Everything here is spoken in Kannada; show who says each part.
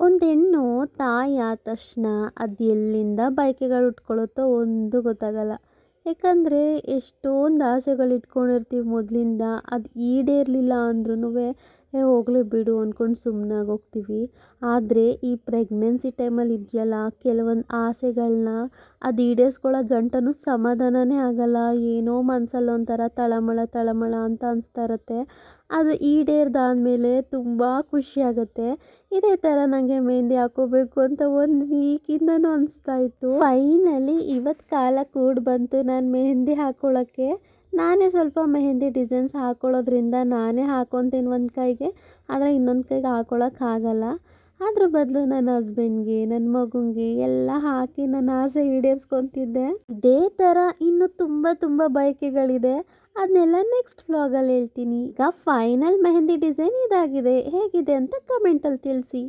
Speaker 1: ಒಂದು ಹೆಣ್ಣು ತಾಯಿ ಆದ ತಕ್ಷಣ ಅದು ಎಲ್ಲಿಂದ ಬಯಕೆಗಳು ಉಟ್ಕೊಳ್ಳುತ್ತೋ ಒಂದು ಗೊತ್ತಾಗಲ್ಲ. ಯಾಕಂದರೆ ಎಷ್ಟೊಂದು ಆಸೆಗಳು ಇಟ್ಕೊಂಡಿರ್ತೀವಿ ಮೊದಲಿಂದ, ಅದು ಈಡೇರಲಿಲ್ಲ ಅಂದ್ರೂ ಏ ಹೋಗಲಿ ಬಿಡು ಅಂದ್ಕೊಂಡು ಸುಮ್ಮನಾಗಿ ಹೋಗ್ತೀವಿ. ಆದರೆ ಈ ಪ್ರೆಗ್ನೆನ್ಸಿ ಟೈಮಲ್ಲಿ ಇದೆಯಲ್ಲ, ಕೆಲವೊಂದು ಆಸೆಗಳನ್ನ ಅದು ಈಡೇರಿಸ್ಕೊಳ್ಳೋ ಗಂಟನೂ ಸಮಾಧಾನನೇ ಆಗಲ್ಲ. ಏನೋ ಮನಸ್ಸಲ್ಲಿ ಒಂಥರ ತಳಮಳ ತಳಮಳ ಅಂತ ಅನಿಸ್ತಾ ಇರುತ್ತೆ. ಅದು ಈಡೇರ್ದಾದ್ಮೇಲೆ ತುಂಬ ಖುಷಿಯಾಗುತ್ತೆ. ಇದೇ ಥರ ನನಗೆ ಮೆಹಂದಿ ಹಾಕೋಬೇಕು ಅಂತ ಒಂದು ವೀಕಿಂದನೂ ಅನಿಸ್ತಾ ಇತ್ತು. ಫೈನಲಿ ಇವತ್ತು ಕಾಲ ಕೂಡಿ ಬಂತು ನಾನು ಮೆಹಂದಿ ಹಾಕ್ಕೊಳ್ಳೋಕ್ಕೆ. ನಾನೇ ಸ್ವಲ್ಪ ಮೆಹಂದಿ ಡಿಸೈನ್ಸ್ ಹಾಕ್ಕೊಳ್ಳೋದ್ರಿಂದ ನಾನೇ ಹಾಕ್ಕೊತೀನಿ ಒಂದು ಕೈಗೆ, ಆದರೆ ಇನ್ನೊಂದು ಕೈಗೆ ಹಾಕ್ಕೊಳ್ಳೋಕ್ಕಾಗಲ್ಲ. ಅದ್ರ ಬದಲು ನನ್ನ ಹಸ್ಬೆಂಡ್ಗೆ, ನನ್ನ ಮಗುಂಗೆ ಎಲ್ಲ ಹಾಕಿ ನನ್ನ ಆಸೆ ಈಡೇರಿಸ್ಕೊತಿದ್ದೆ. ಇದೇ ಥರ ಇನ್ನೂ ತುಂಬ ತುಂಬ ಬಯಕೆಗಳಿದೆ. ಅದನ್ನೆಲ್ಲ ನೆಕ್ಸ್ಟ್ ವ್ಲಾಗಲ್ಲಿ ಹೇಳ್ತೀನಿ. ಈಗ ಫೈನಲ್ ಮೆಹಂದಿ ಡಿಸೈನ್ ಇದಾಗಿದೆ. ಹೇಗಿದೆ ಅಂತ ಕಮೆಂಟಲ್ಲಿ ತಿಳಿಸಿ.